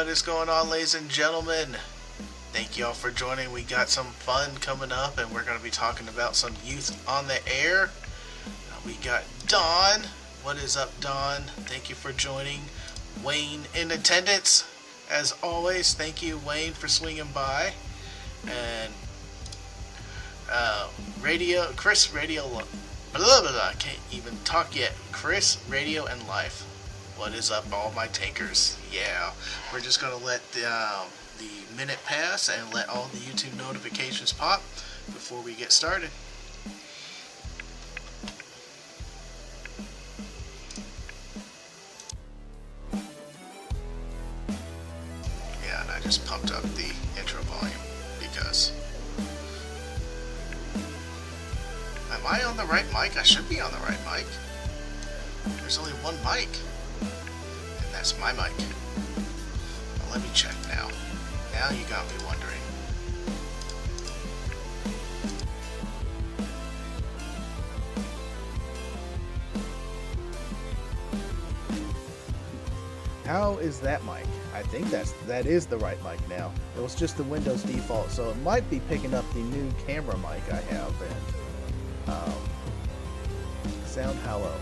What is going on, ladies and gentlemen? Thank you all for joining. We got some fun coming up, and we're going to be talking about some youth on the air. We got Don. What is up, Don? Thank you for joining. Wayne in attendance. As always, thank you, Wayne, for swinging by. And Chris Radio, blah, blah, blah, can't even talk yet. Chris Radio and Life. What is up, all my tankers? Yeah, we're just going to let the minute pass and let all the YouTube notifications pop before we get started. Yeah, and I just pumped up the intro volume because... Am I on the right mic? I should be on the right mic. There's only one mic. And that's my mic. Well, let me check now. Now you got me wondering. How is that mic? I think that is the right mic now. It was just the Windows default, so it might be picking up the new camera mic I have and sound hello.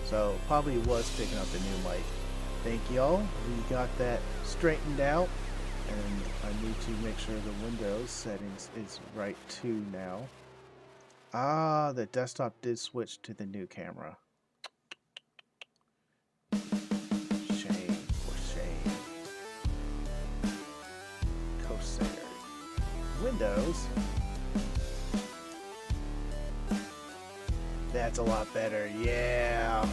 So probably was picking up the new mic. Thank y'all. We got that straightened out, and I need to make sure the Windows settings is right too now. Ah, the desktop did switch to the new camera. Shame for shame. Corsair. Windows. That's a lot better. Yeah.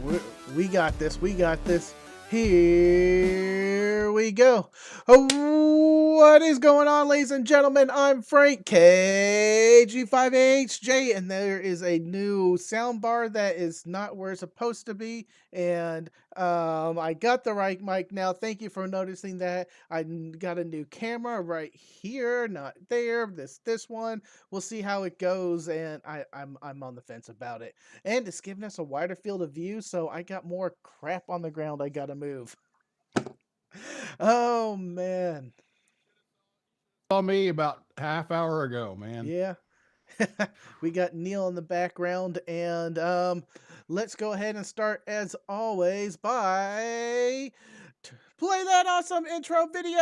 Alright. We got this. We got this. Here we go. What is going on, ladies and gentlemen? I'm Frank KG5HJ, and there is a new soundbar that is not where it's supposed to be. And I got the right mic now. Thank you for noticing that. I got a new camera right here, not there. This one. We'll see how it goes, and I'm on the fence about it. And it's giving us a wider field of view, so I got more crap on the ground I gotta move. Oh man. Saw me about half hour ago, man. Yeah. We got Neil in the background, and let's go ahead and start as always by play that awesome intro video.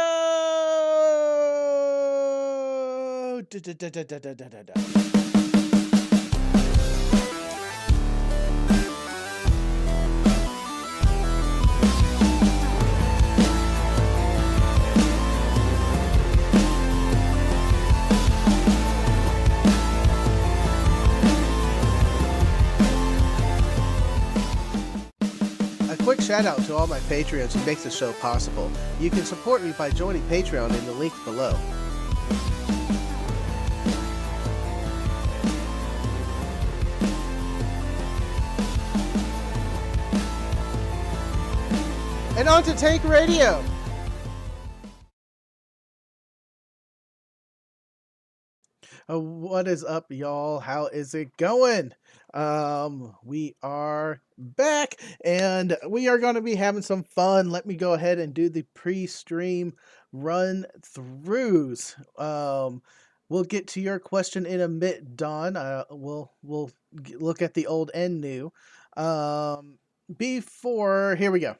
Quick shout out to all my Patreons who makes the show possible. You can support me by joining Patreon in the link below. And on to Tank Radio. What is up, y'all? How is it going? We are back, and we are going to be having some fun. Let me go ahead and do the pre-stream run-throughs. We'll get to your question in a bit, Don. We'll look at the old and new. Here we go.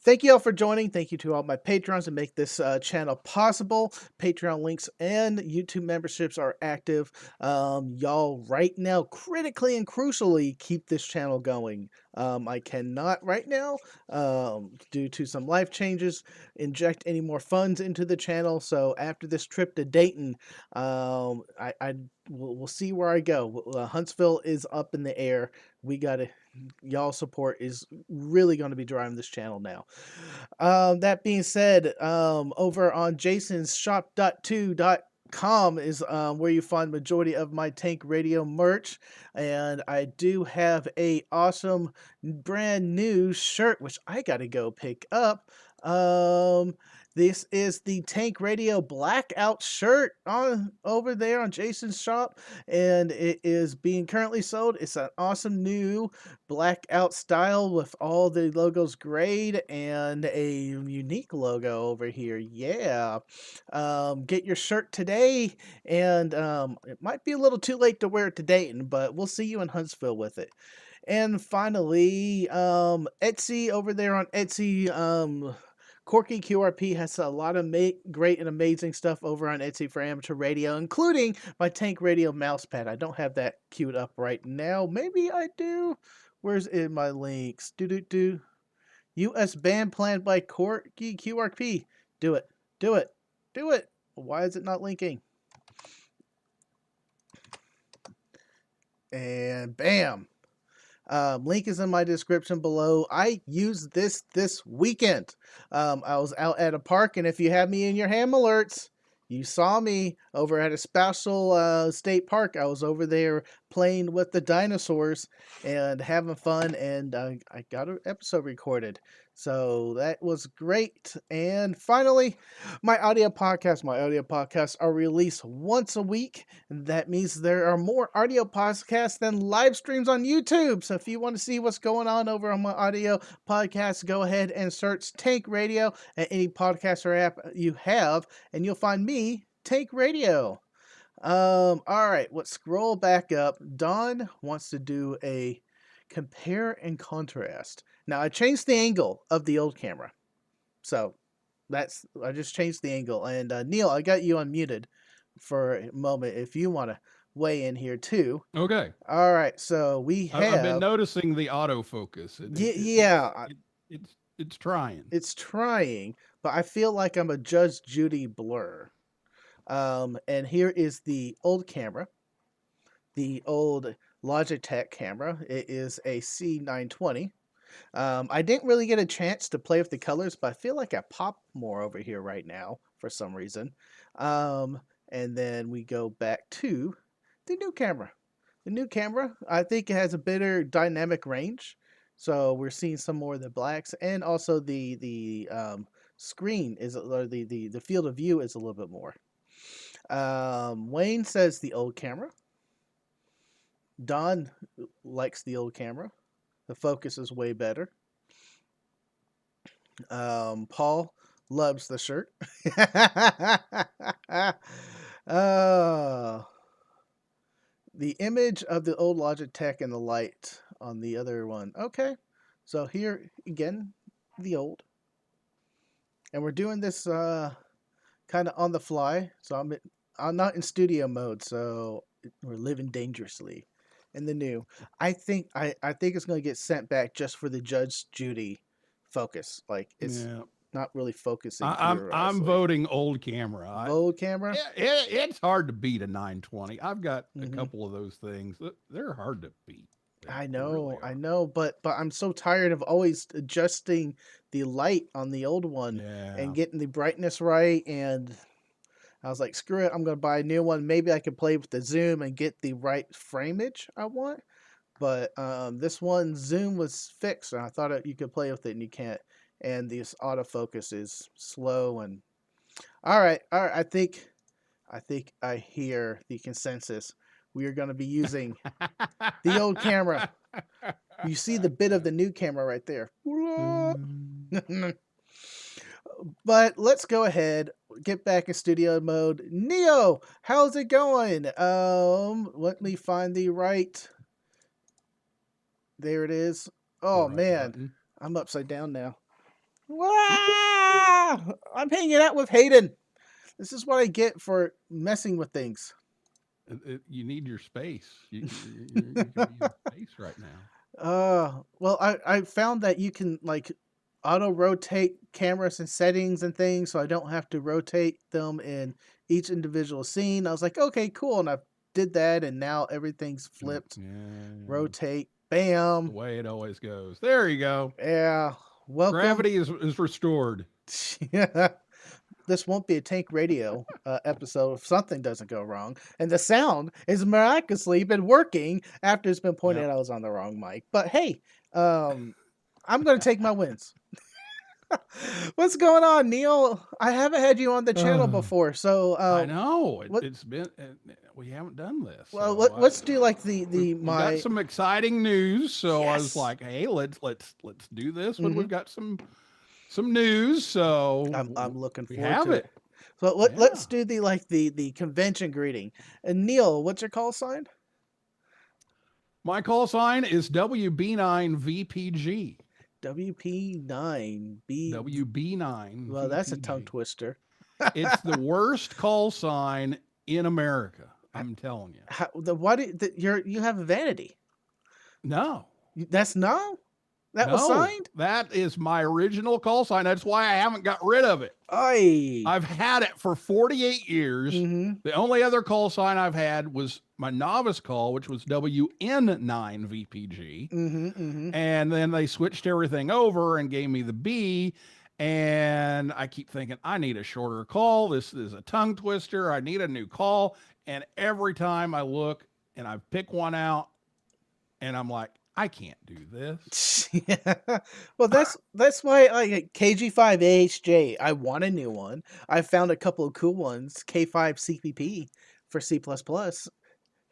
Thank you all for joining. Thank you to all my patrons to make this channel possible. Patreon links and YouTube memberships are active. Y'all right now critically and crucially keep this channel going. I cannot right now, due to some life changes, inject any more funds into the channel. So after this trip to Dayton, we'll see where I go. Huntsville is up in the air. We gotta, y'all support is really going to be driving this channel now. That being said, over on Jason's shop.2.com is where you find majority of my Tank Radio merch, and I do have a awesome brand new shirt which I gotta go pick up. This is the Tank Radio blackout shirt on over there on Jason's shop, and it is being currently sold. It's an awesome new blackout style with all the logos grayed and a unique logo over here. Yeah, get your shirt today, and it might be a little too late to wear it to Dayton, but we'll see you in Huntsville with it. And finally, Etsy over there on Etsy, Corky QRP has a lot of great and amazing stuff over on Etsy for amateur radio, including my Tank Radio mousepad. I don't have that queued up right now. Maybe I do. Where's in my links? US band planned by Corky QRP. Do it. Do it. Do it. Why is it not linking? And bam. Link is in my description below. I used this weekend. I was out at a park, and if you have me in your ham alerts, you saw me over at a special state park. I was over there playing with the dinosaurs and having fun, and I got an episode recorded. So that was great. And finally, my audio podcasts are released once a week. That means there are more audio podcasts than live streams on YouTube. So if you want to see what's going on over on my audio podcast, go ahead and search Tank Radio at any podcaster app you have, and you'll find me, Tank Radio. All right, let's scroll back up. Don wants to do a compare and contrast. Now, I changed the angle of the old camera. So, I just changed the angle. And Neil, I got you unmuted for a moment if you want to weigh in here too. Okay. All right, so we have... I've been noticing the autofocus. It's trying. It's trying, but I feel like I'm a Judge Judy blur. And here is the old camera. The old Logitech camera. It is a C920. I didn't really get a chance to play with the colors, but I feel like I pop more over here right now for some reason. And then we go back to the new camera. The new camera, I think it has a better dynamic range. So we're seeing some more of the blacks, and also the screen is, or the field of view is a little bit more. Wayne says the old camera. Don likes the old camera. The focus is way better. Paul loves the shirt. The image of the old Logitech and the light on the other one. Okay, so here again, the old. And we're doing this kind of on the fly. So I'm not in studio mode, so we're living dangerously. And the new, I think it's going to get sent back just for the Judge Judy focus. Like it's not really focusing. I'm voting old camera. Old camera. It's hard to beat a 920. I've got a couple of those things. They're hard to beat. I know, but I'm so tired of always adjusting the light on the old one and getting the brightness right. And I was like, screw it, I'm going to buy a new one. Maybe I could play with the zoom and get the right frameage I want. But this one, zoom was fixed, and I thought you could play with it, and you can't. And this autofocus is slow. And all right. I think I hear the consensus. We are going to be using the old camera. You see the bit of the new camera right there. But let's go ahead, get back in studio mode. Neo, how's it going? Let me find the right. There it is. Oh right man, button. I'm upside down now. I'm hanging out with Hayden. This is what I get for messing with things. You need your space. You can use space right now. Well, I found that you can like auto rotate cameras and settings and things, so I don't have to rotate them in each individual scene. I was like, okay, cool, and I did that, and now everything's flipped. Rotate, bam. The way it always goes. There you go. Yeah. Welcome. Gravity is restored. Yeah. This won't be a Tank Radio episode if something doesn't go wrong. And the sound has miraculously been working after it's been pointed out I was on the wrong mic. But hey, I'm going to take my wins. What's going on, Neil? I haven't had you on the channel before, so I know what? it's been we haven't done this. Well, So let's do like we've got some exciting news. So I was Yes. like, hey, let's do this when Mhm. we've got some news. So I'm looking we forward have to it. it. So Yeah. let's do the convention greeting. And Neil, what's your call sign? My call sign is WB9VPG. WP9B. Well, that's a tongue WB9VPG. twister. It's the worst call sign in America. I'm telling you. You have a vanity? No. That's no. That was No, signed. that is my original call sign. That's why I haven't got rid of it. Aye. I've had it for 48 years. Mm-hmm. The only other call sign I've had was my novice call, which was WN9VPG. Mm-hmm. Mm-hmm. And then they switched everything over and gave me the B. And I keep thinking, I need a shorter call. This is a tongue twister. I need a new call. And every time I look and I pick one out, and I'm like, I can't do this. Yeah. Well, that's why I get KG5AHJ. I want a new one. I found a couple of cool ones. K5CPP for C++.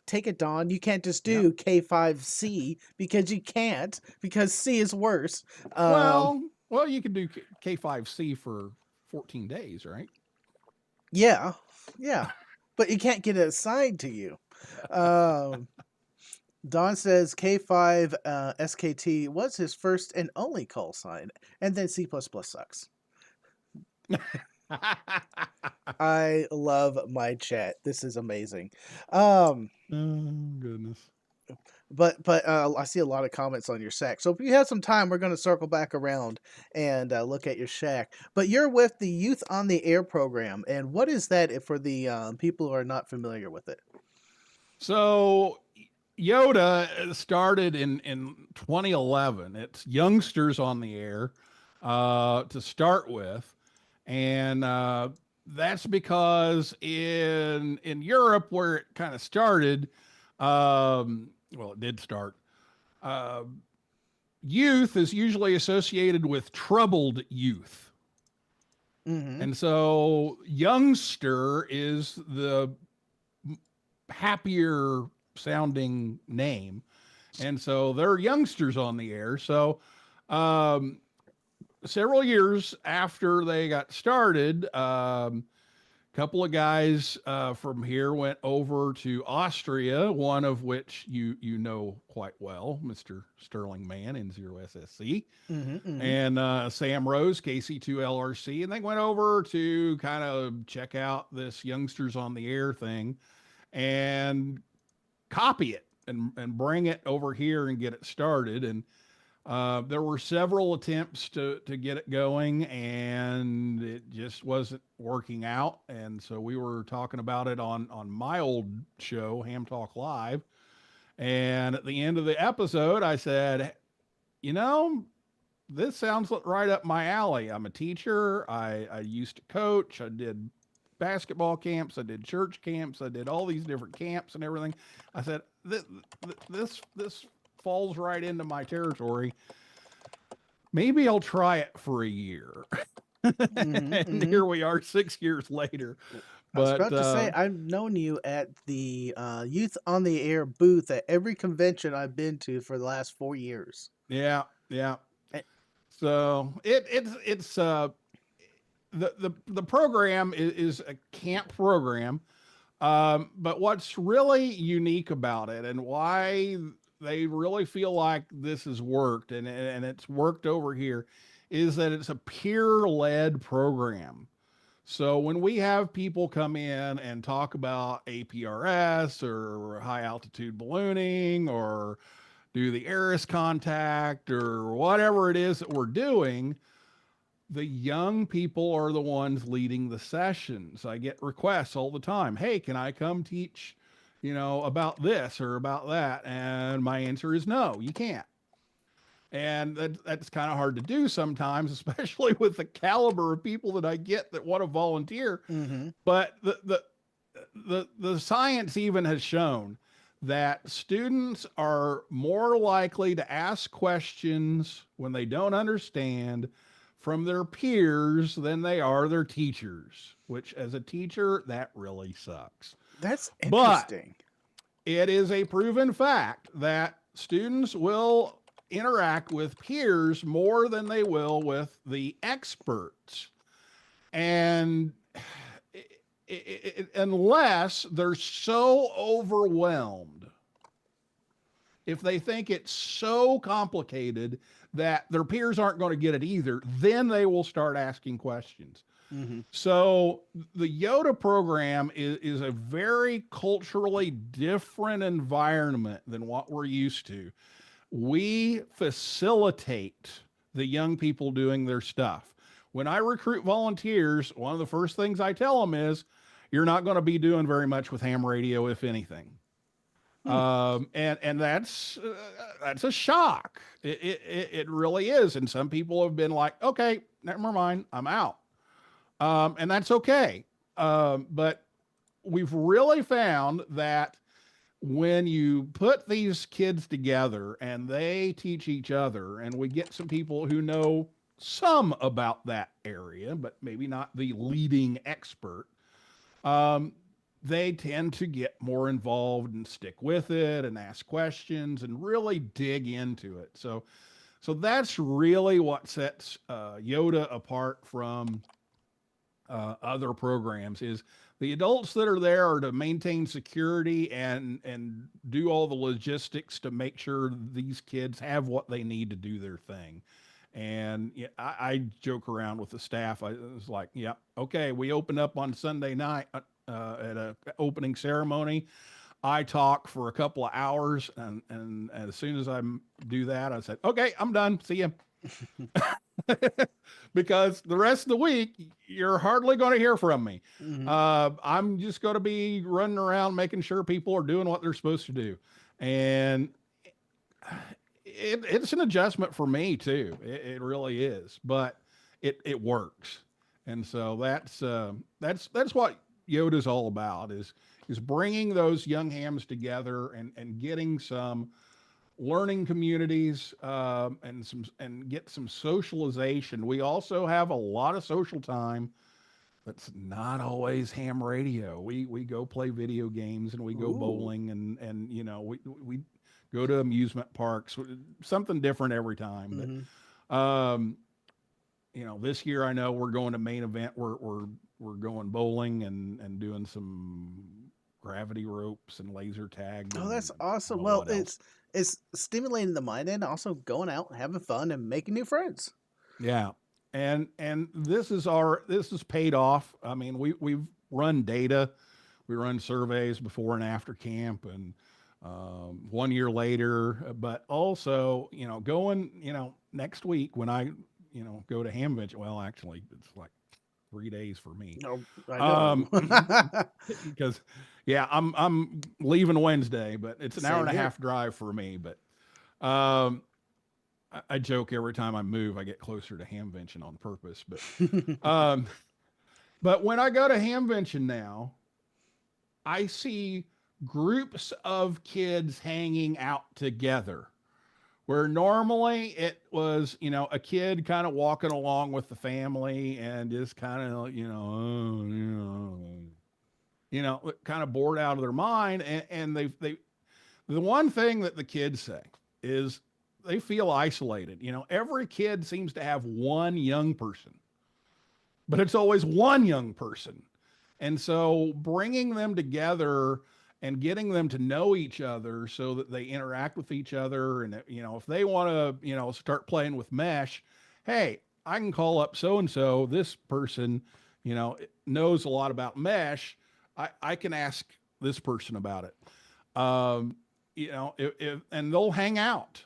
Take it, Don. You can't just Yeah. do K5C because you can't, because C is worse. Well, you can do K5C for 14 days, right? Yeah, but you can't get it assigned to you. Um, Don says K5 SKT was his first and only call sign, and then C++ sucks. I love my chat. This is amazing. Oh goodness. But I see a lot of comments on your Shack. So if you have some time, we're going to circle back around and look at your Shack. But you're with the Youth on the Air program, and what is that for the people who are not familiar with it? So Yoda started in 2011. It's youngsters on the air to start with, and that's because in Europe where it kind of started, well, it did start. Uh, Youth is usually associated with troubled youth. Mm-hmm. And so youngster is the happier sounding name. And so there are youngsters on the air. So several years after they got started, couple of guys from here went over to Austria, one of which you know quite well, Mr. Sterling Mann in Zero SSC, Mm-hmm. Mm-hmm. and Sam Rose, KC2LRC, and they went over to kind of check out this youngsters on the air thing and copy it and bring it over here and get it started. And there were several attempts to get it going, and it just wasn't working out. And so we were talking about it on my old show, Ham Talk Live. And at the end of the episode, I said, you know, this sounds right up my alley. I'm a teacher. I used to coach. I did basketball camps. I did church camps. I did all these different camps and everything. I said, this falls right into my territory. Maybe I'll try it for a year. Mm-hmm. And Mm-hmm. here we are 6 years later. I was But about to say, I've known you at the Youth on the Air booth at every convention I've been to for the last 4 years. yeah. Eh, So it's the program is a camp program. But what's really unique about it and why they really feel like this has worked and it's worked over here is that it's a peer led program. So when we have people come in and talk about APRS or high altitude ballooning or do the ARIS contact or whatever it is that we're doing, the young people are the ones leading the sessions. I get requests all the time. Hey, can I come teach, about this or about that? And my answer is no, you can't. And that's kind of hard to do sometimes, especially with the caliber of people that I get that want to volunteer. mm-hmm. But the science even has shown that students are more likely to ask questions when they don't understand from their peers than they are their teachers, which as a teacher, that really sucks. That's But interesting. it is a proven fact that students will interact with peers more than they will with the experts. And unless they're so overwhelmed, if they think it's so complicated that their peers aren't going to get it either, then they will start asking questions. Mm-hmm. So the Yoda program is a very culturally different environment than what we're used to. We facilitate the young people doing their stuff. When I recruit volunteers, one of the first things I tell them is, you're not going to be doing very much with ham radio, if anything. And that's a shock. It really is. And some people have been like, okay, never mind, I'm out. And that's okay. But we've really found that when you put these kids together and they teach each other, and we get some people who know some about that area, but maybe not the leading expert, they tend to get more involved and stick with it and ask questions and really dig into it. So that's really what sets Yoda apart from other programs. Is the adults that are there are to maintain security and do all the logistics to make sure these kids have what they need to do their thing. And yeah, I joke around with the staff. I was like, yeah, okay, we open up on Sunday night at a opening ceremony. I talk for a couple of hours, and as soon as I do that, I said, okay, I'm done. See ya. Because the rest of the week, you're hardly going to hear from me. Mm-hmm. I'm just going to be running around making sure people are doing what they're supposed to do. And it's an adjustment for me too. It really is, but it works. And so that's what Yoda's all about, is bringing those young hams together and getting some learning communities, and get some socialization. We also have a lot of social time that's not always ham radio. We go play video games, and we go Ooh. bowling, and we go to amusement parks, something different every time. Mm-hmm. But this year I know we're going to main event. We're going bowling and doing some gravity ropes and laser tag. Oh, that's And awesome. oh, Well, what else? it's stimulating the mind and also going out, having fun, and making new friends. Yeah. And this is paid off. I mean, we've run data, we run surveys before and after camp, and 1 year later, but also, going, next week when I, go to Hamvention. Well, actually, it's like 3 days for me. Oh, I know. Because yeah, I'm leaving Wednesday, but it's an hour Same and a here. half drive for me. But I joke every time I move, I get closer to Hamvention on purpose. But when I go to Hamvention now, I see groups of kids hanging out together, where normally it was, a kid kind of walking along with the family and just kind of, kind of bored out of their mind. And the one thing that the kids say is they feel isolated. Every kid seems to have one young person, but it's always one young person. And so bringing them together and getting them to know each other so that they interact with each other. And, if they want to, start playing with mesh, hey, I can call up so-and-so, this person, knows a lot about mesh. I can ask this person about it. And they'll hang out.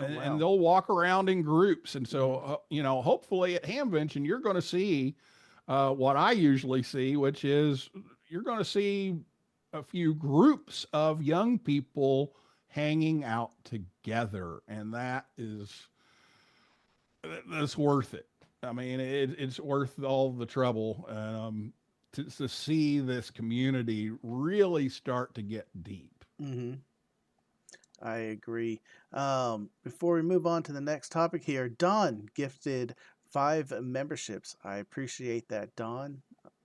Oh, wow. And they'll walk around in groups. And so, hopefully at Hamvention, you're going to see what I usually see, which is you're going to see a few groups of young people hanging out together. And that's worth it. I mean, it's worth all the trouble to see this community really start to get deep. Mm-hmm. I agree. Before we move on to the next topic here, Don gifted 5 memberships. I appreciate that, Don.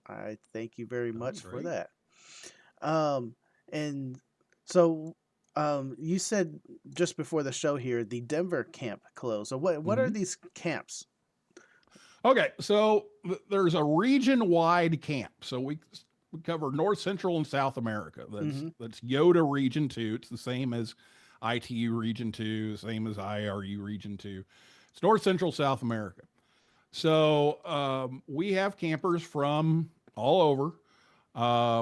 I thank you very Oh, much for great. that. Um, and so you said just before the show here, the Denver camp closed. So what are Hmm. these camps? Okay, so there's a region-wide camp. So we cover North, Central, and South America. Mm-hmm. That's YOTA Region 2. It's the same as ITU Region 2, same as IRU Region 2. It's North, Central, South America. So we have campers from all over.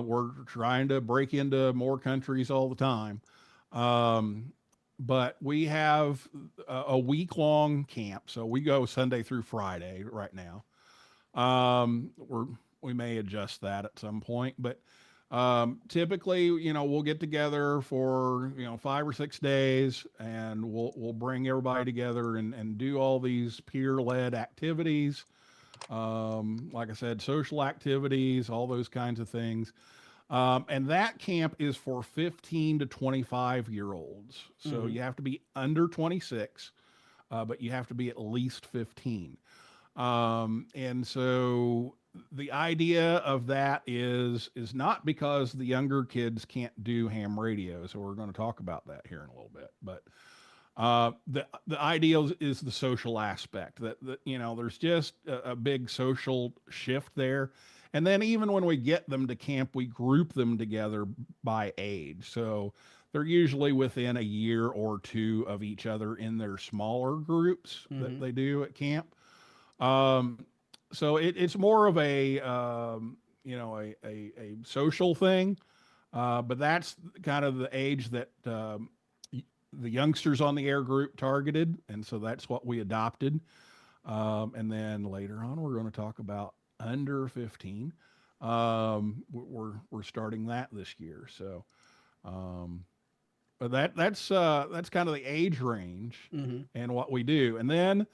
We're trying to break into more countries all the time. Um, but we have a week long camp. So we go Sunday through Friday right now. We may adjust that at some point, but typically, we'll get together for 5 or 6 days, and we'll bring everybody together and do all these peer led activities. Like I said, social activities, all those kinds of things. And that camp is for 15 to 25-year olds. So Mm-hmm. you have to be under 26, but you have to be at least 15. And so the idea of that is not because the younger kids can't do ham radio. So we're going to talk about that here in a little bit. But the ideal is the social aspect that there's just a big social shift there. And then even when we get them to camp, we group them together by age. So they're usually within a year or two of each other in their smaller groups that Mm-hmm. they do at camp. Um, so it's more of a social thing, but that's kind of the age that the youngsters on the air group targeted, and so that's what we adopted. And then later on, we're going to talk about under 15. We're starting that this year, so um, but that's kind of the age range Mm-hmm. and what we do. And then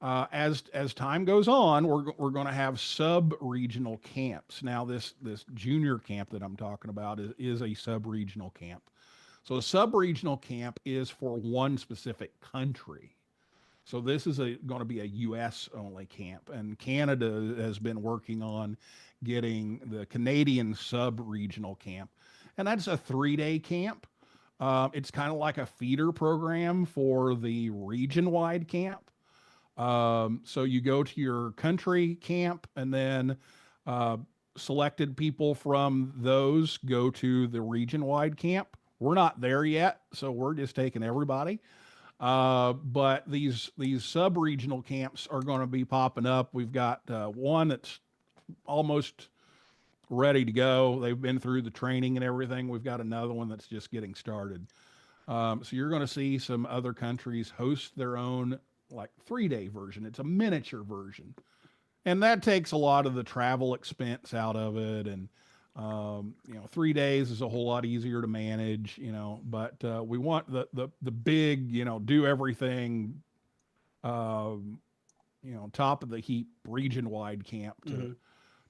as time goes on, we're going to have sub regional camps. Now this junior camp that I'm talking about is a sub regional camp. So a sub regional camp is for one specific country. So this is going to be a U.S. only camp, and Canada has been working on getting the Canadian sub regional camp, and that's a 3-day camp. It's kind of like a feeder program for the region wide camp. So you go to your country camp, and then uh, selected people from those go to the region wide camp. We're not there yet, so we're just taking everybody. But these sub regional camps are going to be popping up. We've got one that's almost ready to go. They've been through the training and everything. We've got another one that's just getting started. So you're going to see some other countries host their own like 3-day version. It's a miniature version, and that takes a lot of the travel expense out of it. And 3 days is a whole lot easier to manage. But we want the big do everything top of the heap region wide camp Mm-hmm.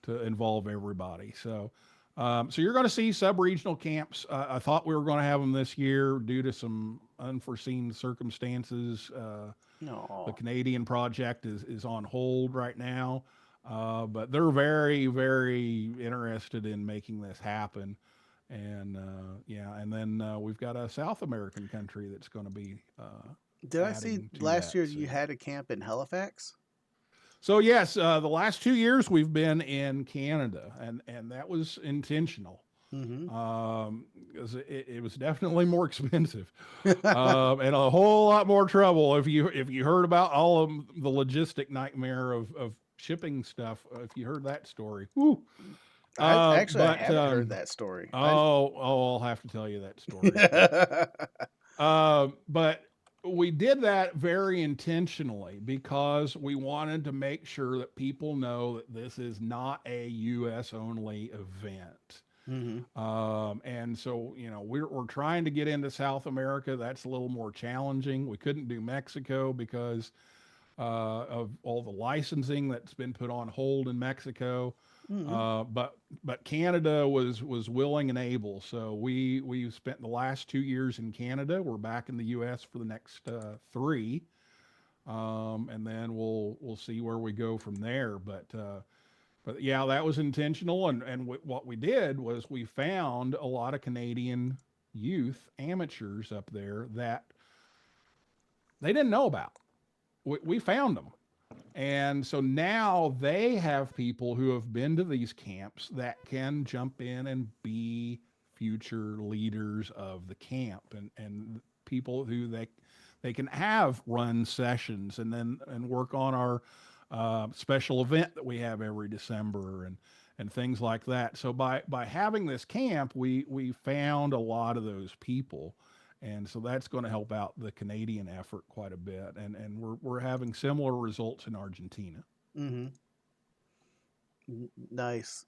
to involve everybody. So you're going to see sub-regional camps. I thought we were going to have them this year due to some unforeseen circumstances. The No. Canadian project is on hold right now, but they're very, very interested in making this happen. And yeah, and then we've got a South American country that's going to be Did I see adding to last that year you soon. had a camp in Halifax? So yes, the last 2 years we've been in Canada, and that was intentional. Mm-hmm. 'Cause it was definitely more expensive, and a whole lot more trouble. If you heard about all of the logistic nightmare of shipping stuff, if you heard that story, whoo. I But haven't heard that story. I'll have to tell you that story. But we did that very intentionally because we wanted to make sure that people know that this is not a U.S. only event. Mm-hmm. And so, we're trying to get into South America. That's a little more challenging. We couldn't do Mexico because of all the licensing that's been put on hold in Mexico. Mm-hmm. But Canada was willing and able. So we spent the last 2 years in Canada. We're back in the U.S. for the next 3. and then we'll see where we go from there. But yeah, that was intentional, and what we did was we found a lot of Canadian youth amateurs up there that they didn't know about. We found them. And so now they have people who have been to these camps that can jump in and be future leaders of the camp, and people who they can have run sessions and work on our special event that we have every December and things like that. So by having this camp, we found a lot of those people, and so that's going to help out the Canadian effort quite a bit. And we're having similar results in Argentina. Mm-hmm. Nice.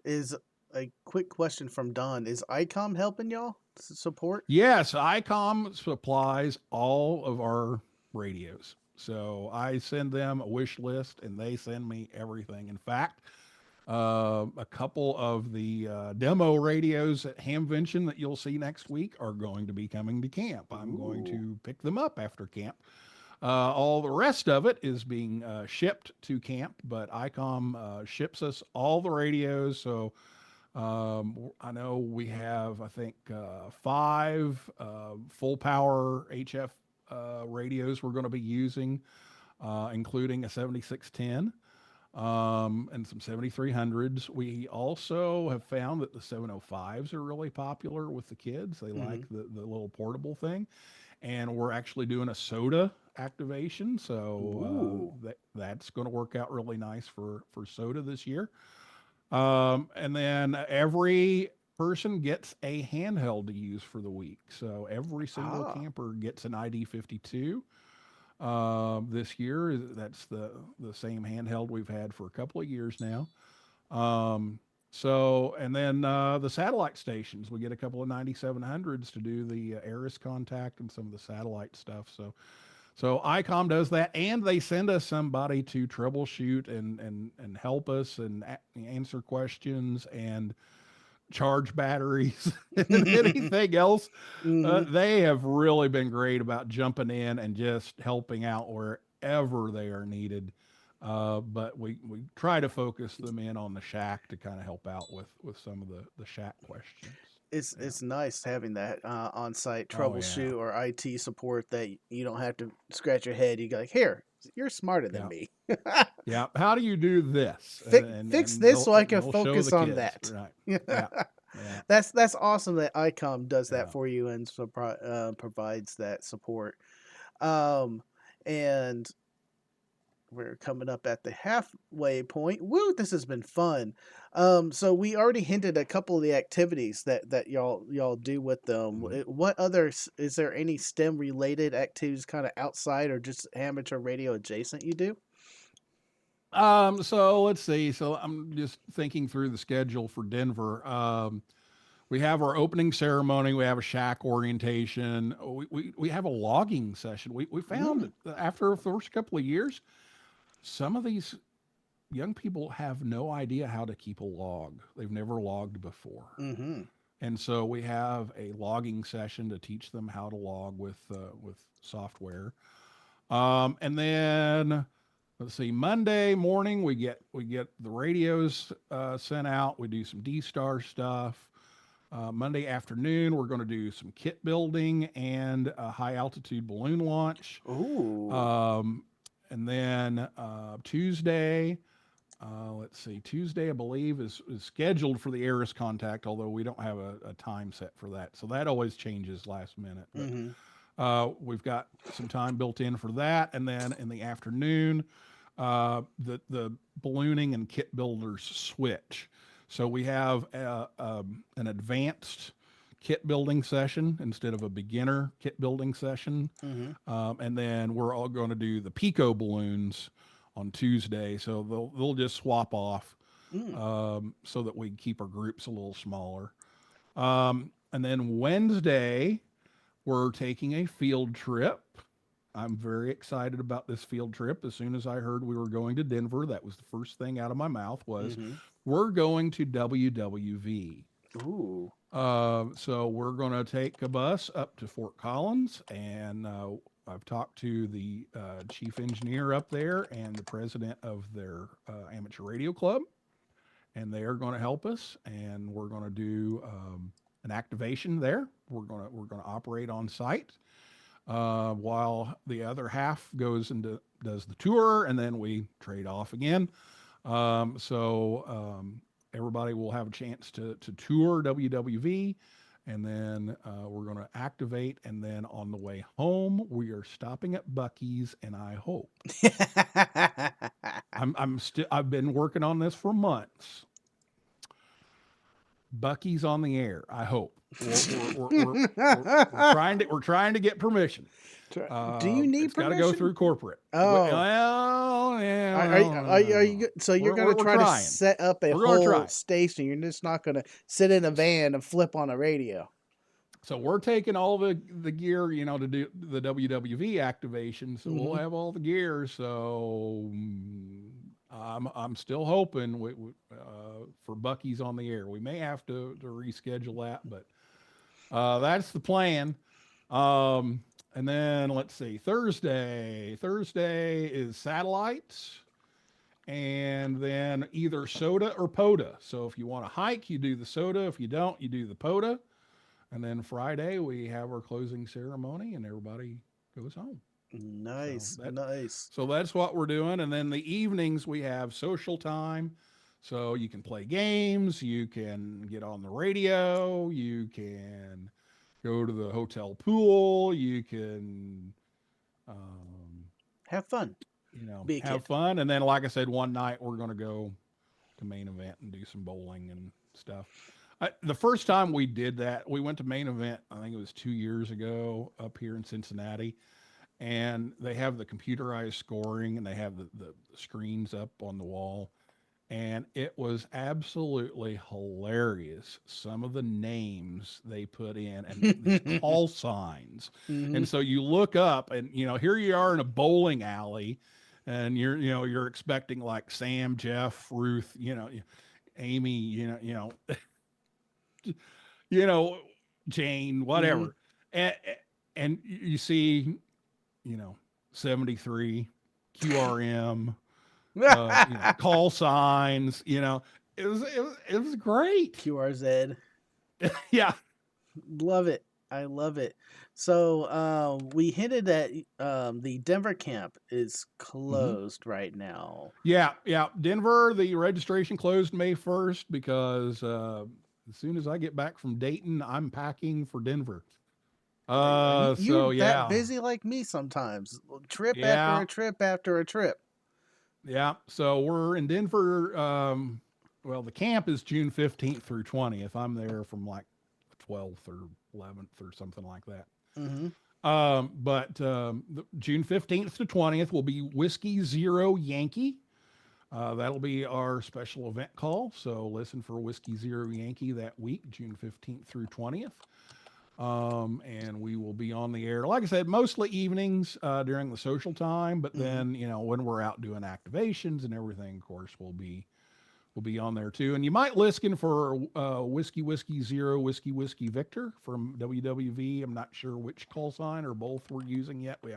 Is a quick question from Don. Is ICOM helping y'all support? Yes, ICOM supplies all of our radios. So I send them a wish list, and they send me everything. In fact, a couple of the demo radios at Hamvention that you'll see next week are going to be coming to camp. I'm going to pick them up after camp. All the rest of it is being shipped to camp, but ICOM ships us all the radios. So I know we have, I think, 5 full power HF radios we're going to be using, including a 7610 and some 7300s. We also have found that the 705s are really popular with the kids. They like the little portable thing. And we're actually doing a soda activation. So that's going to work out really nice for soda this year. And then every person gets a handheld to use for the week. So every single camper gets an ID 52. This year, that's the same handheld we've had for a couple of years now. And then the satellite stations, we get a couple of 9700s to do the ARIS contact and some of the satellite stuff. So ICOM does that, and they send us somebody to troubleshoot and help us and answer questions and charge batteries and anything else. They have really been great about jumping in and just helping out wherever they are needed. But we try to focus them in on the shack to kind of help out with some of the shack questions. It's nice having that on-site Oh, yeah. troubleshoot or IT support that you don't have to scratch your head. You go like, here, you're smarter than Yeah. me. Yeah. How do you do this? Fix this so I can they'll show focus the on kids. that. Right. Yeah. Yeah. That's awesome that ICOM does that Yeah. for you and provides that support. Um, and we're coming up at the halfway point. Woo, this has been fun. So we already hinted a couple of the activities that y'all do with them. What others, is there any STEM related activities kind of outside or just amateur radio adjacent you do? So let's see. So I'm just thinking through the schedule for Denver. We have our opening ceremony. We have a shack orientation. We have a logging session. We found that after the first couple of years, some of these young people have no idea how to keep a log. They've never logged before. And so we have a logging session to teach them how to log with software. And then let's see, Monday morning we get the radios sent out. We do some D-Star stuff. Monday afternoon we're going to do some kit building and a high altitude balloon launch. And then Tuesday. Let's see. Tuesday, I believe, is scheduled for the ARIS contact, although we don't have a time set for that. So that always changes last minute. But we've got some time built in for that. And then in the afternoon, the ballooning and kit builders switch. So we have an advanced kit building session instead of a beginner kit building session. And then we're all going to do the Pico balloons on Tuesday, so they'll just swap off so that we keep our groups a little smaller. And then Wednesday, we're taking a field trip. I'm very excited about this field trip. As soon as I heard we were going to Denver, that was the first thing out of my mouth was, we're going to WWV. So we're going to take a bus up to Fort Collins, and I've talked to the chief engineer up there and the president of their amateur radio club, and they are going to help us. And we're going to do an activation there. We're going to operate on site while the other half goes and does the tour, and then we trade off again. Everybody will have a chance to tour WWV, and then we're going to activate, and then on the way home we are stopping at Buc-ee's, and I hope I've been working on this for months. Buc-ee's on the air. I hope we're trying to get permission. Do you need it's got permission? to go through corporate. Oh, well, yeah. Are you? So you're going to try to set up a whole station. You're just not going to sit in a van and flip on a radio. So we're taking all the gear, to do the WWV activation. So we'll have all the gear. So I'm still hoping for Buc-ee's on the air. We may have to reschedule that, but that's the plan. And then let's see, Thursday is satellites, and then either soda or POTA. So if you want to hike, you do the soda. If you don't, you do the POTA. And then Friday we have our closing ceremony, and everybody goes home. Nice. So that's what we're doing. And then the evenings we have social time. So you can play games, you can get on the radio, you can go to the hotel pool, you can have fun. Have fun. And then, like I said, one night we're going to go to Main Event and do some bowling and stuff. The first time we did that, we went to Main Event, I think it was 2 years ago up here in Cincinnati. And they have the computerized scoring, and they have the screens up on the wall. And it was absolutely hilarious. Some of the names they put in and these call signs. And so you look up and, here you are in a bowling alley, and you're expecting like Sam, Jeff, Ruth, Amy, Jane, whatever. And you see, 73 QRM, call signs, it was great. QRZ. Yeah. Love it. I love it. So we hinted that the Denver camp is closed right now. Yeah. Denver, the registration closed May 1st because as soon as I get back from Dayton, I'm packing for Denver. You're that busy like me sometimes. Trip after a trip after a trip. Yeah. So we're in Denver. Well, the camp is June 15th through 20th. I'm there from like 12th or 11th or something like that. But June 15th to 20th will be Whiskey Zero Yankee. That'll be our special event call. So listen for Whiskey Zero Yankee that week, June 15th through 20th. And we will be on the air, like I said, mostly evenings during the social time. But then, when we're out doing activations and everything, of course, we'll be on there too. And you might listen for Whiskey Zero Whiskey Victor from WWV. I'm not sure which call sign or both we're using yet. We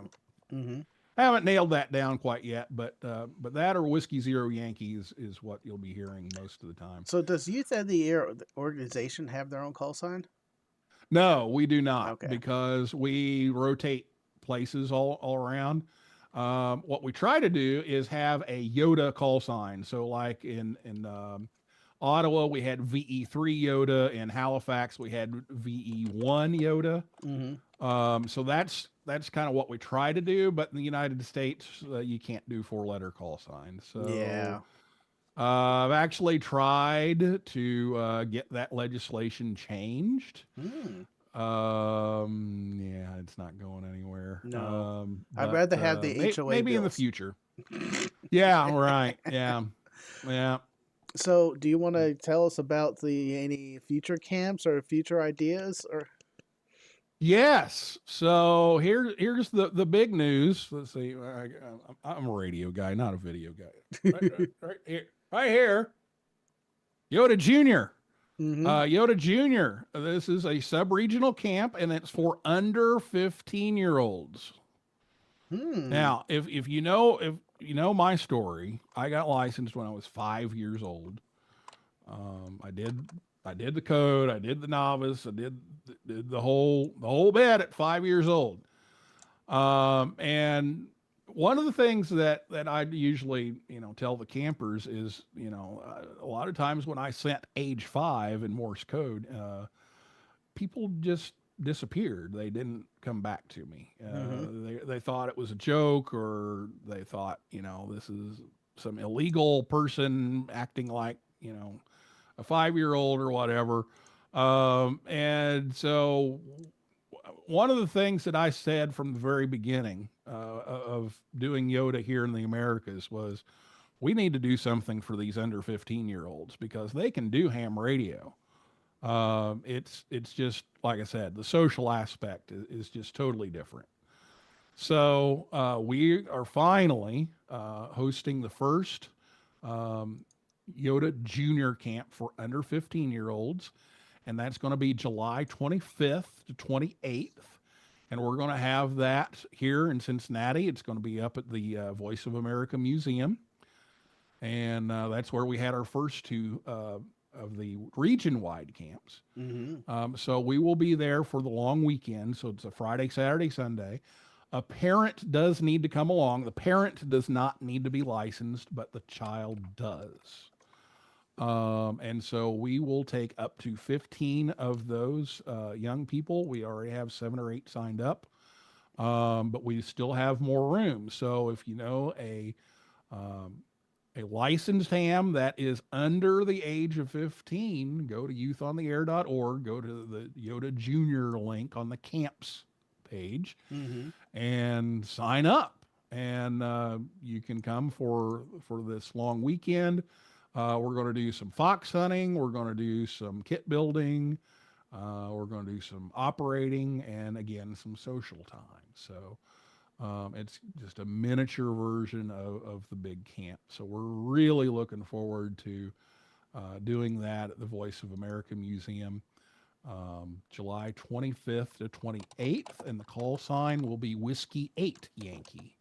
haven't nailed that down quite yet, but that or Whiskey Zero Yankee is what you'll be hearing most of the time. So does Youth at the Air organization have their own call sign? No, we do not, because we rotate places all around. What we try to do is have a Yoda call sign. So like in Ottawa, we had VE3 Yoda. In Halifax, we had VE1 Yoda. So that's kind of what we try to do. But in the United States, you can't do 4-letter call signs. So yeah. I've actually tried to get that legislation changed. Yeah, it's not going anywhere. No, I'd rather have the HOA maybe bills. in the future. Yeah, right. Yeah. So, do you want to tell us about any future camps or future ideas? Or yes. So here's the big news. Let's see. I'm a radio guy, not a video guy. Right here. Yoda Jr. Yoda Jr. This is a sub-regional camp, and it's for under 15-year-olds. Hmm. Now, if you know my story, I got licensed when I was 5 years old. I did the code, I did the novice, did the whole bit at 5 years old. And one of the things that I usually tell the campers is a lot of times when I sent age 5 in Morse code, people just disappeared. They didn't come back to me. Mm-hmm. They thought it was a joke, or they thought this is some illegal person acting like a 5 year old or whatever. And so one of the things that I said from the very beginning of doing Yoda here in the Americas was we need to do something for these under 15-year-olds because they can do ham radio. It's just like I said, the social aspect is just totally different. So we are finally hosting the first um, Yoda Junior Camp for under 15-year-olds, and that's going to be July 25th to 28th. And we're going to have that here in Cincinnati. It's going to be up at the Voice of America Museum. And that's where we had our first two of the region wide camps. Mm-hmm. So we will be there for the long weekend. So it's a Friday, Saturday, Sunday. A parent does need to come along. The parent does not need to be licensed, but the child does. And so we will take up to 15 of those young people. We already have 7 or 8 signed up, but we still have more room. So if you know um, a licensed ham that is under the age of 15, go to youthontheair.org, go to the Yoda Junior link on the camps page, Mm-hmm. and sign up. And you can come for this long weekend. We're going to do some fox hunting. We're going to do some kit building. We're going to do some operating and again some social time. So it's just a miniature version of the big camp. So we're really looking forward to doing that at the Voice of America Museum, July 25th to 28th, and the call sign will be Whiskey 8 Yankee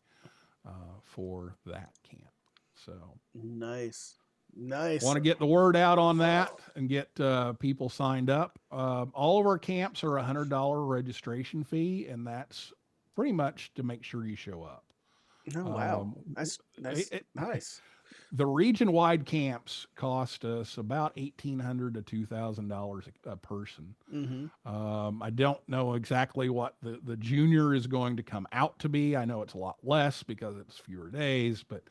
for that camp. So Nice. Nice. want to get the word out on that and get people signed up. All of our camps are $100 registration fee, and that's pretty much to make sure you show up. Oh wow. Um, That's nice. the region-wide camps cost us about $1,800 to $2,000 a person. Mm-hmm. I don't know exactly what the junior is going to come out to be. I know it's a lot less because it's fewer days, but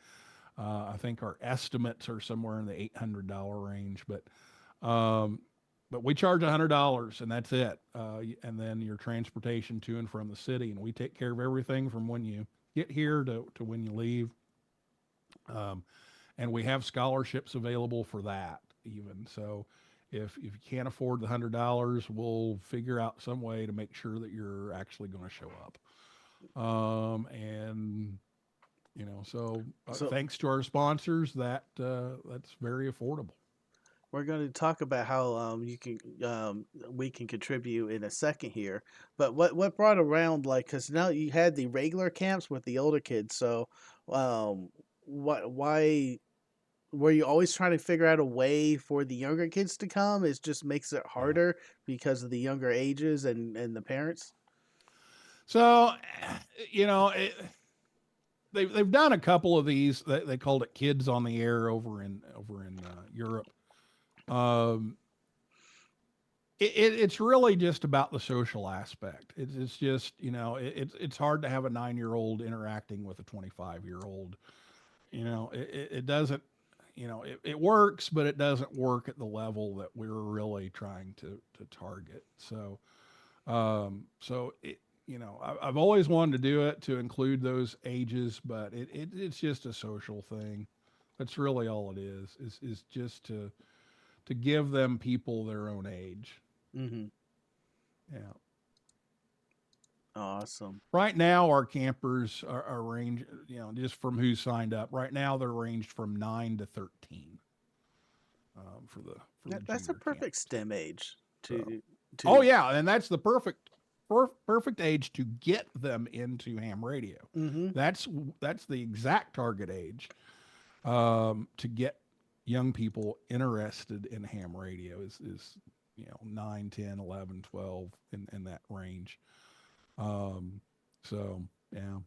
I think our estimates are somewhere in the $800 range. But we charge $100 and that's it. And then your transportation to and from the city, and we take care of everything from when you get here to when you leave. And we have scholarships available for that even. So if you can't afford the $100, we'll figure out some way to make sure that you're actually going to show up. And so So thanks to our sponsors, that's very affordable. we're going to talk about how you can we can contribute in a second here. But what brought around like because now you had the regular camps with the older kids. So what why were you always trying to figure out a way for the younger kids to come? It just makes it Yeah. harder because of the younger ages and the parents. So, you know, it, they've done a couple of these. They called it Kids on the Air over in Europe. Um, it's really just about the social aspect. It's just it's hard to have a 9-year-old interacting with a 25-year-old. It doesn't. It works, but it doesn't work at the level that we're really trying to target. I've always wanted to do it to include those ages, but it's just a social thing. That's really all it is just to give them people their own age. Mm-hmm. Yeah. Awesome. Right now, our campers are ranged, just from who's signed up. Right now, they're ranged from 9 to 13 for the That's a junior camp. perfect STEM age So, to oh to yeah, and that's the perfect perfect age to get them into ham radio. Mm-hmm. That's the exact target age to get young people interested in ham radio is 9, 10, 11, 12 in that range. Um, so yeah.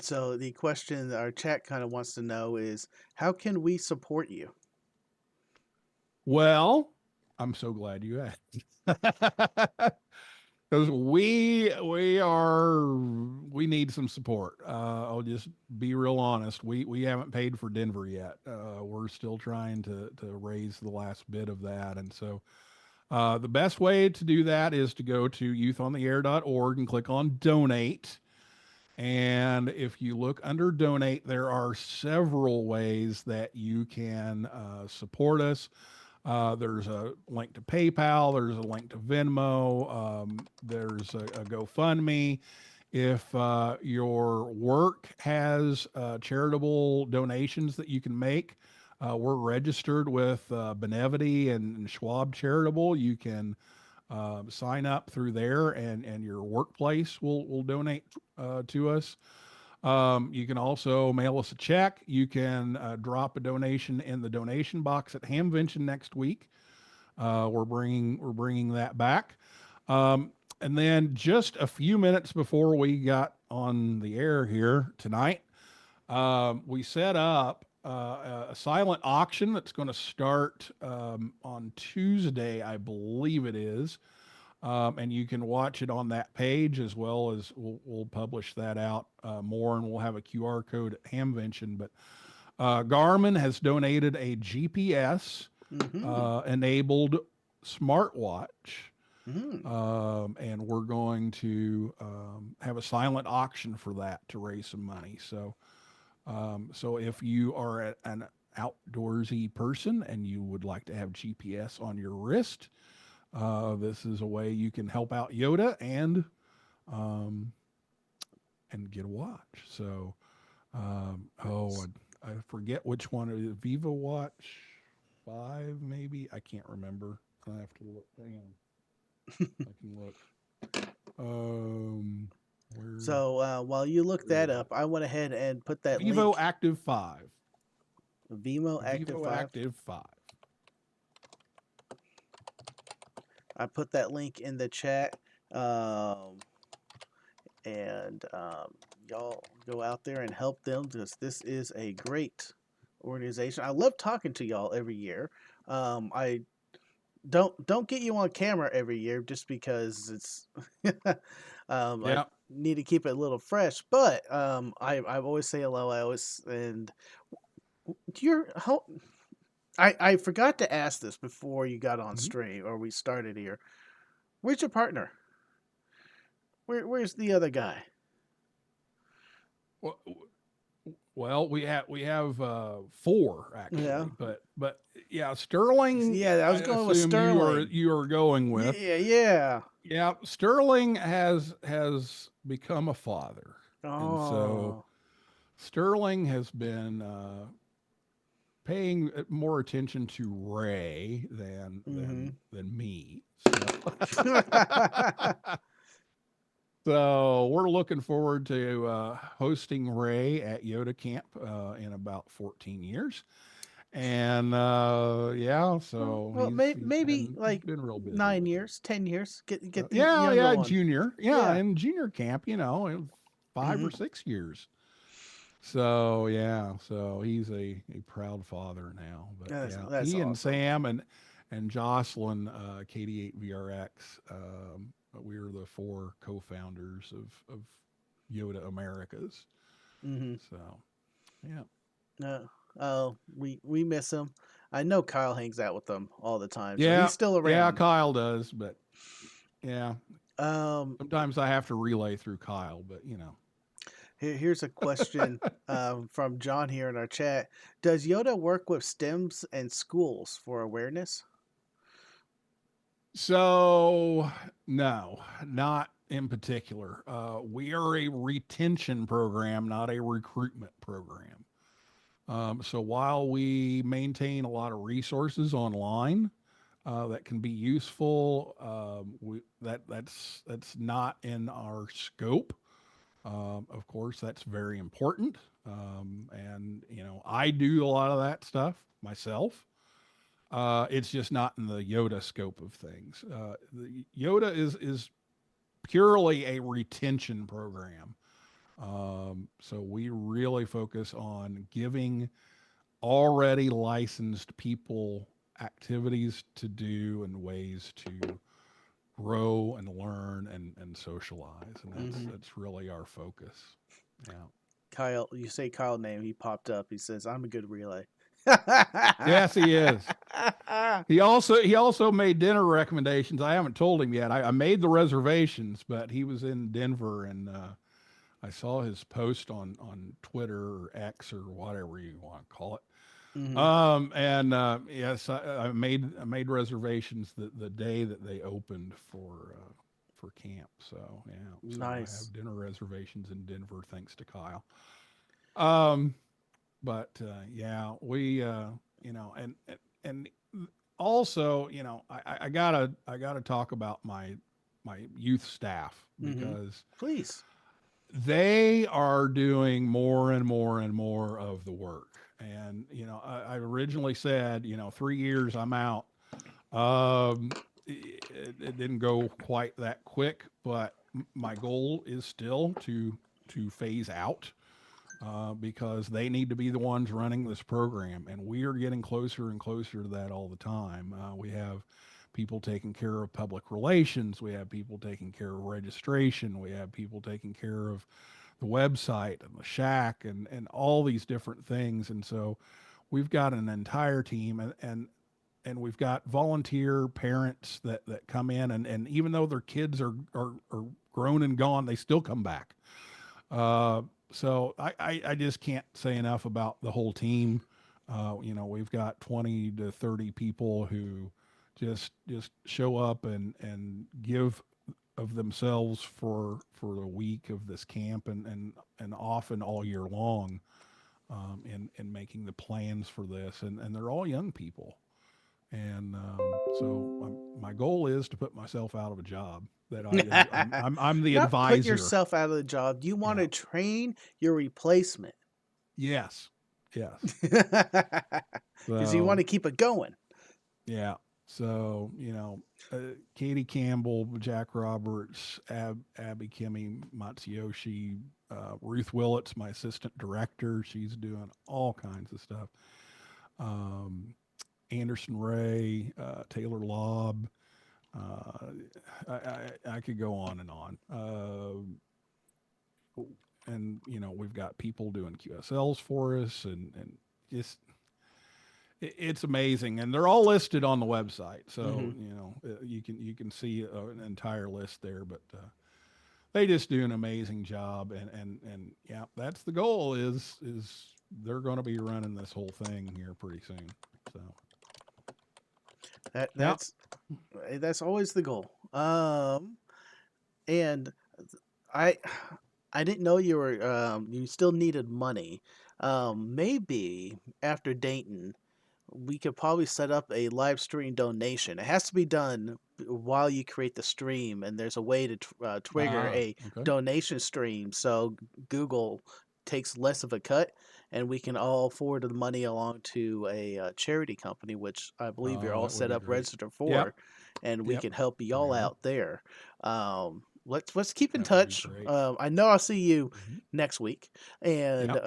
So the question our chat kind of wants to know is, how can we support you? Well, I'm so glad you asked. Because we need some support. I'll just be real honest. We haven't paid for Denver yet. We're still trying to raise the last bit of that, and so the best way to do that is to go to youthontheair.org and click on donate. And if you look under donate, there are several ways that you can support us. There's a link to PayPal. There's a link to Venmo. There's a GoFundMe. If your work has charitable donations that you can make, we're registered with Benevity and Schwab Charitable. You can sign up through there, and your workplace will donate to us. You can also mail us a check. You can drop a donation in the donation box at Hamvention next week. We're bringing that back. And then just a few minutes before we got on the air here tonight, we set up a silent auction that's going to start on Tuesday, I believe it is. And you can watch it on that page, as well as we'll publish that out more, and we'll have a QR code at Hamvention. But Garmin has donated a GPS enabled smartwatch. And we're going to have a silent auction for that to raise some money. So if you are an outdoorsy person and you would like to have GPS on your wrist, this is a way you can help out Yoda and get a watch. So, I forget which one it is. Viva Watch 5, maybe. I can't remember. I have to look. Hang on. I can look. So while you look that up, I went ahead and put that Vivo link. Active 5. Vivo Active 5. Active 5. I put that link in the chat. Y'all go out there and help them, because this is a great organization. I love talking to y'all every year. I don't get you on camera every year just because it's I need to keep it a little fresh. But I always say hello. I forgot to ask this before you got on stream or we started here. Where's your partner? Where's the other guy? Well, we have 4 actually, Yeah. but yeah, Sterling. Yeah, I was going with Sterling. You are going with. Yeah. Sterling has become a father, and so Sterling has been paying more attention to Ray than me. So. So we're looking forward to hosting Ray at Yoda Camp in about 14 years. And so maybe like been real busy 9 years, 10 years. Get the one. Junior. And junior camp, 5 or 6 years. So so he's a proud father now. But that's he awesome. and Sam and Jocelyn, KD8VRX, we are the 4 co-founders of Yoda Americas. So, we miss him. I know Kyle hangs out with them all the time. So yeah, he's still around. Yeah, Kyle does, but sometimes I have to relay through Kyle, but Here's a question from John here in our chat. Does Yoda work with STEMs and schools for awareness? So, no, not in particular. We are a retention program, not a recruitment program. So while we maintain a lot of resources online, that can be useful. That's not in our scope. Of course, that's very important. And I do a lot of that stuff myself. It's just not in the Yoda scope of things. The Yoda is purely a retention program. So we really focus on giving already licensed people activities to do and ways to grow and learn and socialize. And that's really our focus. Yeah. Kyle, you say Kyle name, he popped up. He says, "I'm a good relay." Yes, he is. He also made dinner recommendations. I haven't told him yet. I made the reservations, but he was in Denver, and I saw his post on Twitter or X or whatever you want to call it. And yes, I made reservations the day that they opened for camp. So yeah, so I Nice. have dinner reservations in Denver thanks to Kyle. Um, but yeah, we and also I gotta talk about my youth staff because Please. they are doing more and more and more of the work. And I originally said 3 years I'm out. It didn't go quite that quick, but my goal is still to phase out because they need to be the ones running this program, and we are getting closer and closer to that all the time. We have people taking care of public relations, we have people taking care of registration, we have people taking care of the website and the shack and all these different things, and so we've got an entire team and we've got volunteer parents that come in and even though their kids are grown and gone, they still come back. So I just can't say enough about the whole team. We've got 20 to 30 people who just show up and give of themselves for a week of this camp and often all year long in making the plans for this. And they're all young people. And my goal is to put myself out of a job. That I'm the Not put advisor. yourself out of the job. You want Yeah. to train your replacement. Yes. Yes. Because you want So to keep it going. yeah. So Katie Campbell, Jack Roberts, Abby Kimmy, Matsuyoshi, Ruth Willits, my assistant director. She's doing all kinds of stuff. Anderson Ray, Taylor Lobb. I could go on and on. And we've got people doing QSLs for us, and just it's amazing, and they're all listed on the website, so you can see an entire list there. But they just do an amazing job, and yeah, that's the goal. Is they're going to be running this whole thing here pretty soon. So yeah. That's always the goal. And I I didn't know you still needed money. Maybe after Dayton, we could probably set up a live stream donation. It has to be done while you create the stream, and there's a way to trigger a Okay. donation stream so Google takes less of a cut, and we can all forward the money along to a charity company, which I believe you're Oh, all that would set be up great. registered Yep. for, and we Yep. can help We y'all are. out there. Let's keep in That would be touch. great. I know I'll see you Hmm. next week, and Yep.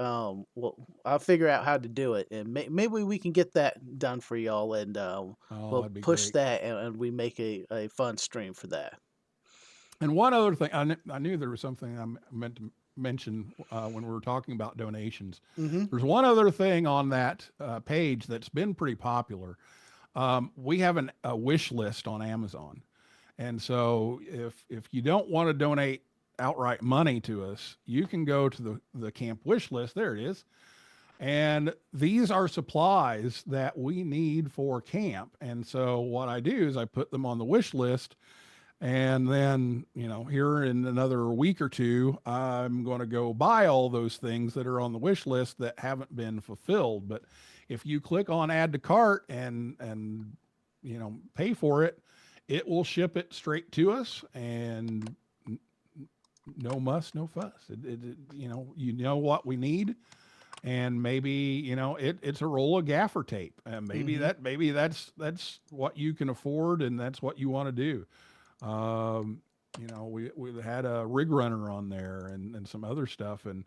well, I'll figure out how to do it, and maybe we can get that done for y'all, and Oh, we'll that'd be push great. that, and we make a fun stream for that. And one other thing, I knew there was something meant to mention when we were talking about donations. Mm-hmm. There's one other thing on that page that's been pretty popular. We have a wish list on Amazon, and so if you don't want to donate outright money to us, you can go to the camp wish list. There it is. And these are supplies that we need for camp. And so what I do is I put them on the wish list. And then, here in another week or two, I'm going to go buy all those things that are on the wish list that haven't been fulfilled. But if you click on add to cart and pay for it, it will ship it straight to us, and no muss, no fuss. You know what we need, and maybe it's a roll of gaffer tape, and maybe that's what you can afford, and that's what you want to do. We had a rig runner on there, and some other stuff, and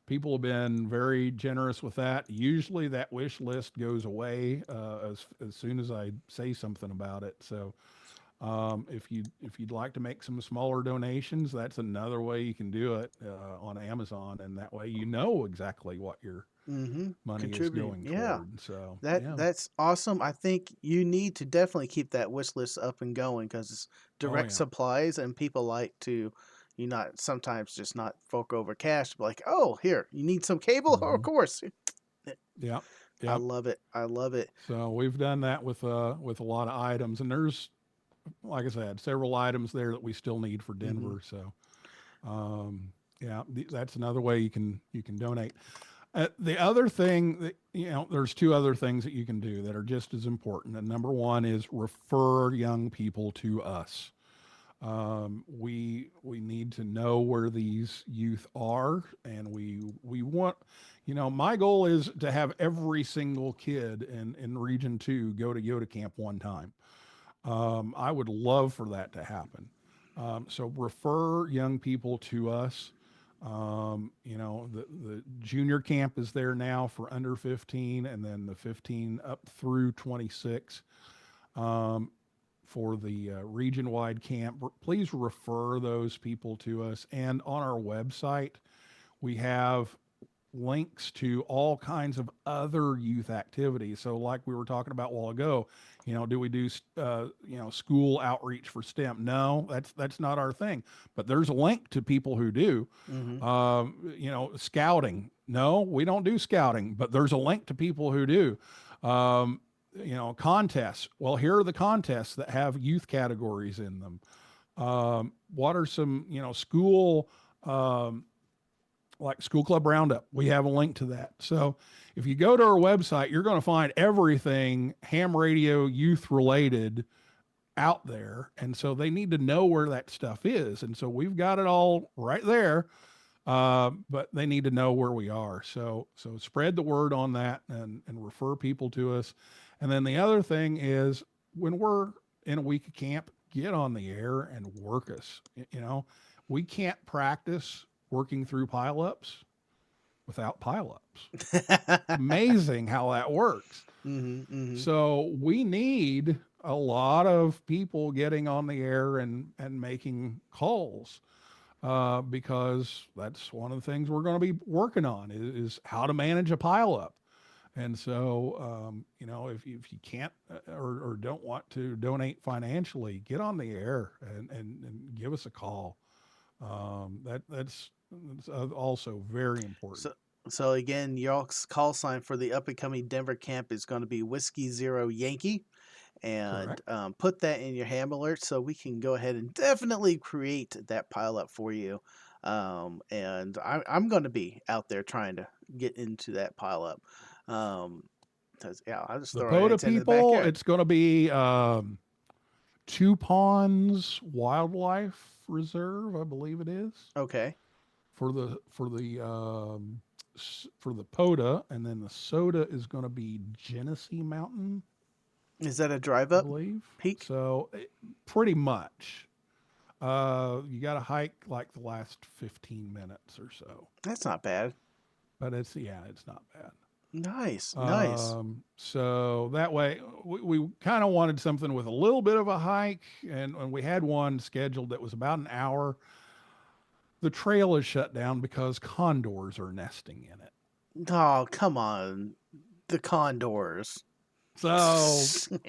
people have been very generous with that. Usually that wish list goes away as soon as I say something about it. So if you'd like to make some smaller donations, that's another way you can do it on Amazon, and that way exactly what your money is Contributing. going Yeah. toward. So That's awesome. I think you need to definitely keep that wish list up and going because it's oh direct yeah, supplies and people like to not sometimes just not fork over cash, but like, oh, here, you need some cable? Oh, of hmm course. yeah, I yeah. love it. I love it. So we've done that with a lot of items, and there's, like I said, several items there that we still need for Hmm. Denver. So um, yeah, that's another way you can donate. The other thing that there's two other things that you can do that are just as important. And number one is refer young people to us. We need to know where these youth are, and we want, my goal is to have every single kid in Region Two go to Yoda Camp one time. I would love for that to happen. So refer young people to us. The junior camp is there now for under 15, and then the 15 up through 26 for the region wide camp. Please refer those people to us. And on our website, we have links to all kinds of other youth activities. So, like we were talking about a while ago, do we do school outreach for STEM? No, that's not our thing. But there's a link to people who do. Hmm. Scouting. No, we don't do scouting, but there's a link to people who do. Um, Contests. Well, here are the contests that have youth categories in them. What are some school um, like school club roundup? We have a link to that. So if you go to our website, you're going to find everything ham radio youth related out there. And so they need to know where that stuff is. And so we've got it all right there. But they need to know where we are. So spread the word on that, and refer people to us. And then the other thing is, when we're in a week of camp, get on the air and work us. We can't practice working through pileups without pileups. It's amazing how that works. Hmm. Hmm. So we need a lot of people getting on the air and making calls, because that's one of the things we're going to be working on is how to manage a pileup. And so, if you can't or don't want to donate financially, get on the air and give us a call. That's also very important. So, so again, y'all's call sign for the up and coming Denver camp is going to be Whiskey Zero Yankee, and Correct. put that in your ham alert so we can go ahead and definitely create that pile up for you. And I'm going to be out there trying to get into that pile up. Um, 'Cause, yeah, I'll just The throw our POTA heads into the people, backyard. it's going to be Two Ponds Wildlife Reserve, I believe it is, Okay. for the POTA, and then the soda is going to be Genesee Mountain, Is that a drive I up believe. peak? So pretty much, you got to hike like the last 15 minutes or so, That's not bad. but it's not bad. Nice. Nice. So that way we kind of wanted something with a little bit of a hike, and we had one scheduled that was about an hour. The trail is shut down because condors are nesting in it. Oh, come on. The condors. So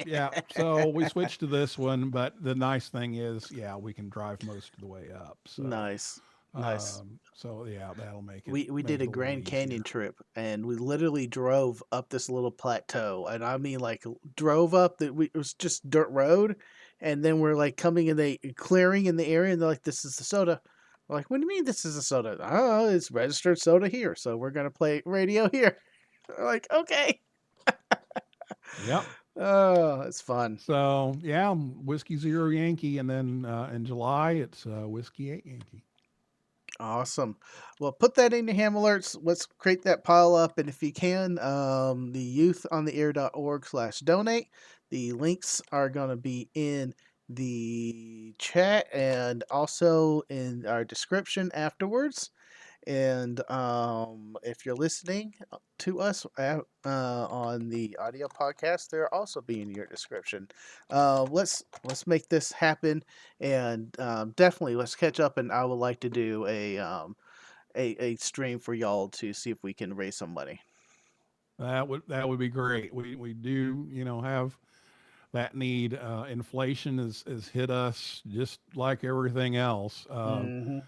yeah, so we switched to this one, but the nice thing is, yeah, we can drive most of the way up. So, Nice. Nice. so yeah, that'll We make did it a a little Grand Canyon easier. trip and we literally drove up this little plateau, and I mean like drove up that we it was just dirt road, and then we're like coming in the clearing in the area, and they're like, this is the soda. We're like, what do you mean this is a soda? Oh, it's registered soda here, so we're gonna play radio here. We're like, okay. Yep. Oh, it's fun. So yeah, Whiskey Zero Yankee, and then in July it's Whiskey 8 Yankee. Awesome. Well, put that in your ham alerts. Let's create that pile up. And if you can, the youthontheair.org/donate. The links are going to be in the chat and also in our description afterwards. And if you're listening to us on the audio podcast, they'll also be in your description. Let's make this happen, and definitely let's catch up. And I would like to do a stream for y'all to see if we can raise some money. That would be great. We do have that need. Inflation has hit us just like everything else. Mm-hmm.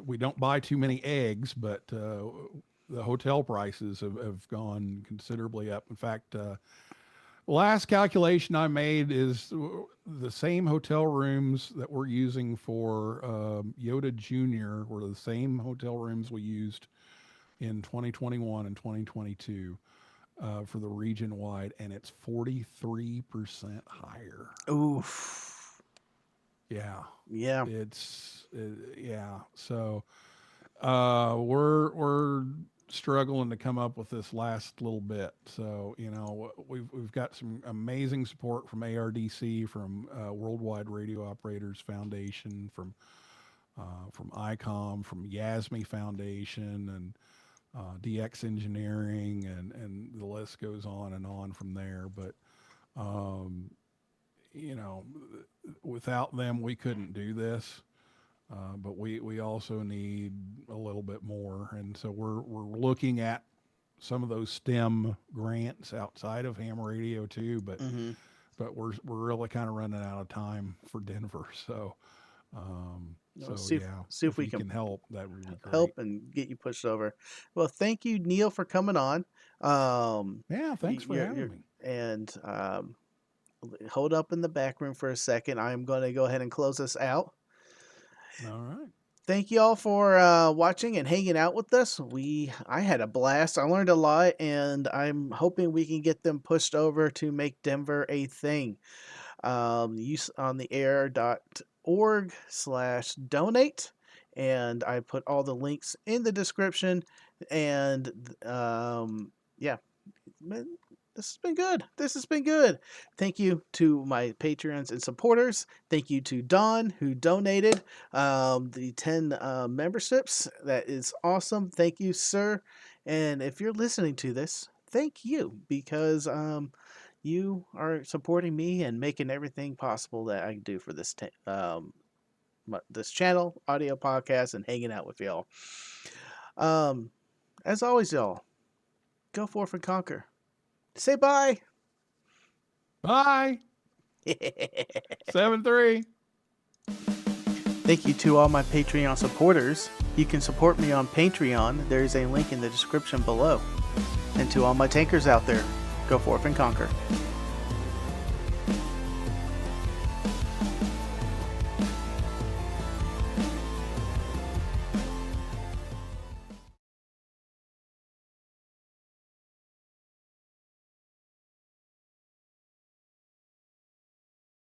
We don't buy too many eggs, but the hotel prices have gone considerably up. In fact, last calculation I made is the same hotel rooms that we're using for Yoda Junior were the same hotel rooms we used in 2021 and 2022 for the region wide, and it's 43% higher. Oof. Yeah. Yeah. Yeah. So we're struggling to come up with this last little bit. So we've got some amazing support from ARDC, from Worldwide Radio Operators Foundation, from ICOM, from Yasme Foundation, and DX Engineering, and the list goes on and on from there. But without them, we couldn't do this. But we also need a little bit more, and so we're looking at some of those STEM grants outside of ham radio too. But Mm-hmm. but we're really kind of running out of time for Denver. So See if we you can help, that would be great. help and get you pushed over. Well, thank you, Neil, for coming on. Yeah, thanks for having me. And hold up in the back room for a second. I'm going to go ahead and close this out. All right. Thank you all for watching and hanging out with us. I had a blast. I learned a lot, and I'm hoping we can get them pushed over to make Denver a thing. Youthontheair.org/donate, and I put all the links in the description. And yeah, this has been good. This has been good. Thank you to my Patreons and supporters. Thank you to Don, who donated the 10 memberships. That is awesome. Thank you, sir. And if you're listening to this, thank you, because you are supporting me and making everything possible that I can do for this this channel, audio podcast, and hanging out with y'all. As always, y'all, go forth and conquer. Say bye. Bye. 7-3. Thank you to all my Patreon supporters. You can support me on Patreon. There is a link in the description below. And to all my tankers out there, go forth and conquer.